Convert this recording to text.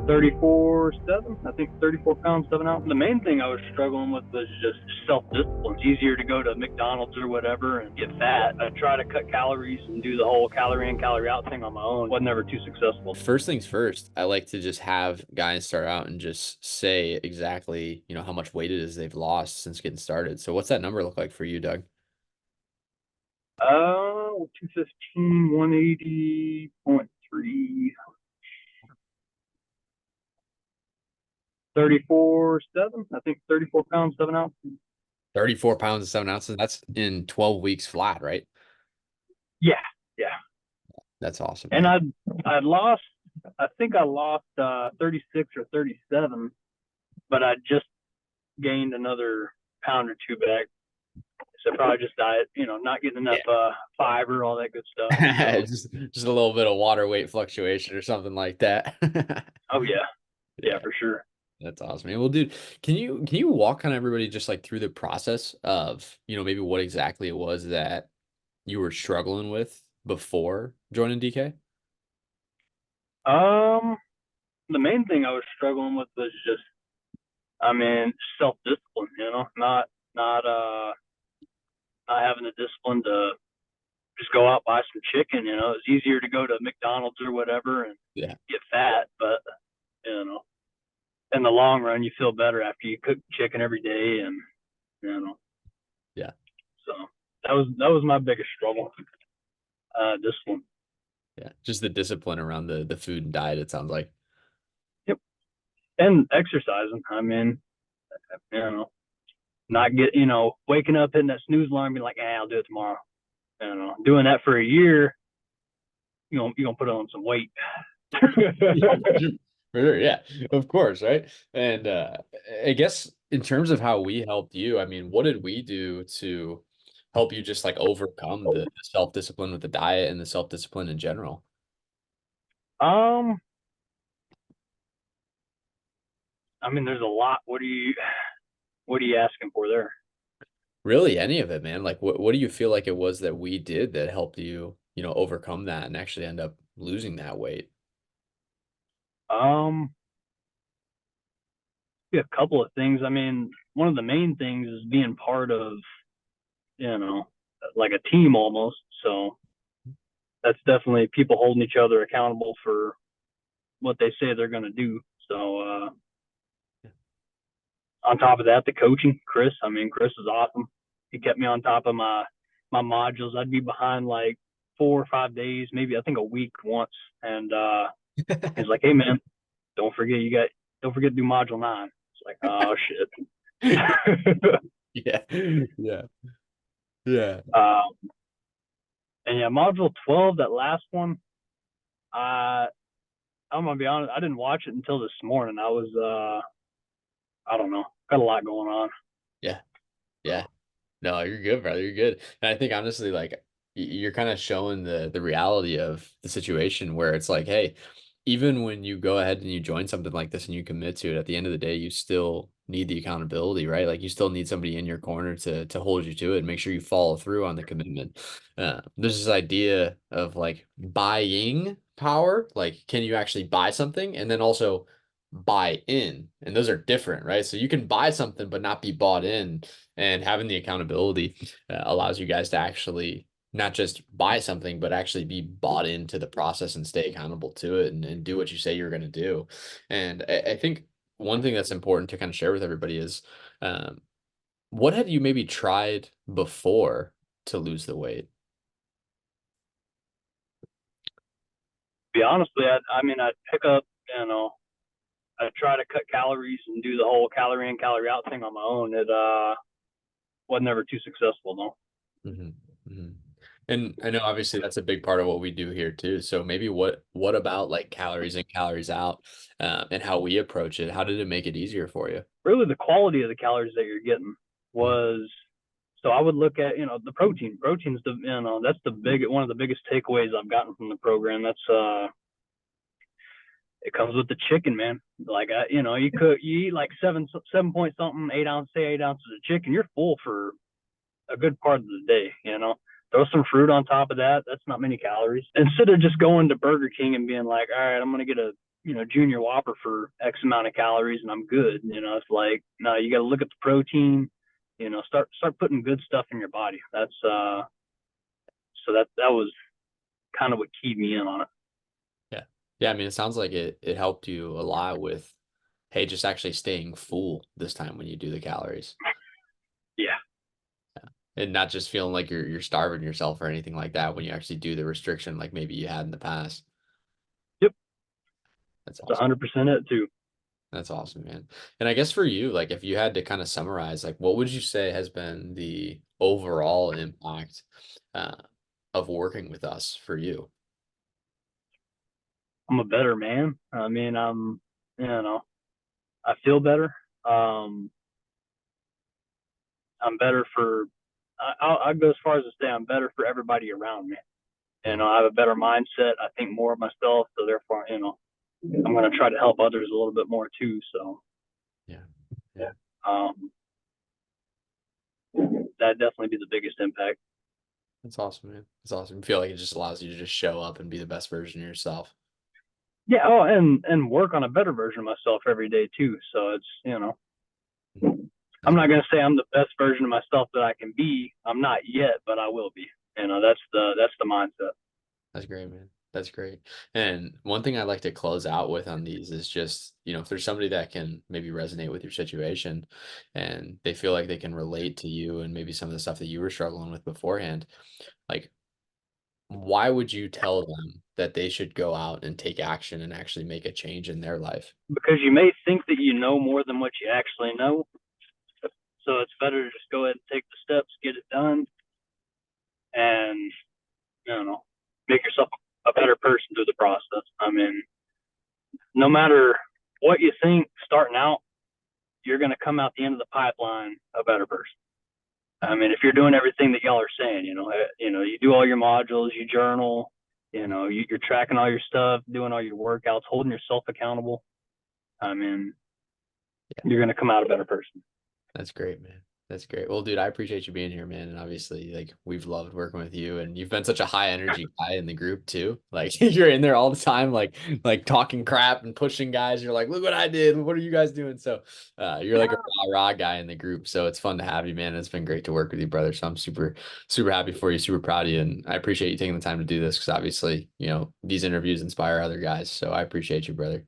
34.7. I think 34 pounds, 7 ounces. The main thing I was struggling with was just self-discipline. It's easier to go to McDonald's or whatever and get fat. I try to cut calories and do the whole calorie in, calorie out thing on my own. Wasn't ever too successful. First things first, I like to just have guys start out and just say exactly, how much weight it is they've lost since getting started. So what's that number look like for you, Doug? 215, 180.3, 34.7. I think 34 pounds, 7 ounces. 34 pounds and 7 ounces. That's in 12 weeks flat, right? Yeah, yeah. That's awesome, And man. I lost, I think I lost 36 or 37, but I just gained another pound or two back. So probably just diet, not getting enough fiber, all that good stuff. So, Just a little bit of water weight fluctuation or something like that. oh yeah, yeah, Yeah, for sure. that's awesome. Man. Well, dude, can you walk on everybody just like through the process of, maybe what exactly it was that you were struggling with before joining DK? Um, the main thing I was struggling with was just, I mean, self discipline. Not not having the discipline to just go out buy some chicken. It's easier to go to McDonald's or whatever and Yeah. get fat, but you know, in the long run, you feel better after you cook chicken every day, and you know, Yeah. so that was my biggest struggle. Discipline. Yeah. Just the discipline around the food and diet, it sounds like. Yep, and exercising. I mean, not waking up in that snooze alarm, being like, I'll do it tomorrow. Doing that for a year, you're gonna put on some weight. Yeah, for sure. Yeah, of course, right? And I guess in terms of how we helped you, I mean, what did we do to help you just like overcome the self-discipline with the diet and the self-discipline in general? um, I mean, there's a lot. What are you asking for there? Really, any of it, man. Like, what do you feel like it was that we did that helped you, overcome that and actually end up losing that weight? Um, a couple of things. I mean, one of the main things is being part of, you know, like a team almost. So that's definitely people holding each other accountable for what they say they're going to do. So on top of that, the coaching, Chris. I mean, Chris is awesome. He kept me on top of my modules. I'd be behind like 4 or 5 days, maybe I think a week once, and he's like, "Hey man, don't forget to do module 9." It's like, oh shit. Yeah, yeah, yeah. um, and yeah, module 12, that last one, I I'm gonna be honest, I didn't watch it until this morning. I don't know, got a lot going on. Yeah, So, yeah. No, you're good, brother. You're good. And I think honestly, like you're kind of showing the reality of the situation where it's like, hey, even when you go ahead and you join something like this and you commit to it, at the end of the day, you still need the accountability, right? Like you still need somebody in your corner to hold you to it and make sure you follow through on the commitment. There's this idea of like buying power, like can you actually buy something? And then also buy in, and those are different, right? So you can buy something but not be bought in, and having the accountability allows you guys to actually not just buy something, but actually be bought into the process and stay accountable to it and do what you say you're going to do. And I think one thing that's important to kind of share with everybody is um, what have you maybe tried before to lose the weight? be honest with you, I mean, I'd pick up, you know, I try to cut calories and do the whole calorie in, calorie out thing on my own. It wasn't ever too successful though. Hmm. Hmm. And I know obviously that's a big part of what we do here too. So maybe what about like calories in, calories out, and how we approach it? How did it make it easier for you? Really, the quality of the calories that you're getting Mhm. was. So I would look at the protein. Protein's that's the big one of the biggest takeaways I've gotten from the program. That's it comes with the chicken, man. Like you eat like seven point something, 8 ounce, say 8 ounces of chicken, you're full for a good part of the day. Throw some fruit on top of that. That's not many calories. Instead of just going to Burger King and being like, all right, I'm gonna get a junior Whopper for X amount of calories and I'm good. It's like, no, you got to look at the protein. Start putting good stuff in your body. That's so that was kind of what keyed me in on it. Yeah. Yeah, I mean, it sounds like it helped you a lot with, hey, just actually staying full this time when you do the calories. Yeah. And not just feeling like you're starving yourself or anything like that when you actually do the restriction like maybe you had in the past. Yep. That's It's awesome. 100% it too. That's awesome, man. And I guess for you, like if you had to kind of summarize, like what would you say has been the overall impact uh, of working with us for you? I'm a better man. I mean, you know, I feel better. Um, I'm better for. I'll go as far as to say I'm better for everybody around me. Mhm. I have a better mindset. I think more of myself, so therefore, I'm going to try to help others a little bit more too. So, Yeah. Yeah. yeah, um, that definitely be the biggest impact. That's awesome, man. That's awesome. I feel like it just allows you to just show up and be the best version of yourself. Yeah. Oh, and work on a better version of myself every day too. So it's Mhm. I'm That's not great. going to say I'm the best version of myself that I can be. I'm not yet, but I will be. That's the mindset. That's great, man. That's great. And one thing I like to close out with on these is just, if there's somebody that can maybe resonate with your situation and they feel like they can relate to you and maybe some of the stuff that you were struggling with beforehand, like, why would you tell them that they should go out and take action and actually make a change in their life? Because you may think that you know more than what you actually know. So it's better to just go ahead and take the steps, get it done, and you know, make yourself a better person through the process. I mean, no matter what you think starting out, you're going to come out the end of the pipeline a better person. I mean, if you're doing everything that y'all are saying, you do all your modules, you journal, you're tracking all your stuff, doing all your workouts, holding yourself accountable. I mean, you're going to come out a better person. That's great, man. That's great. Well, dude, I appreciate you being here, man. And obviously, like, we've loved working with you, and you've been such a high energy guy in the group too. Like, you're in there all the time, like talking crap and pushing guys. You're like, look what I did. What are you guys doing? So, you're like a rah guy in the group. So it's fun to have you, man. It's been great to work with you, brother. So I'm super, super happy for you, super proud of you, and I appreciate you taking the time to do this because obviously, these interviews inspire other guys. So I appreciate you, brother.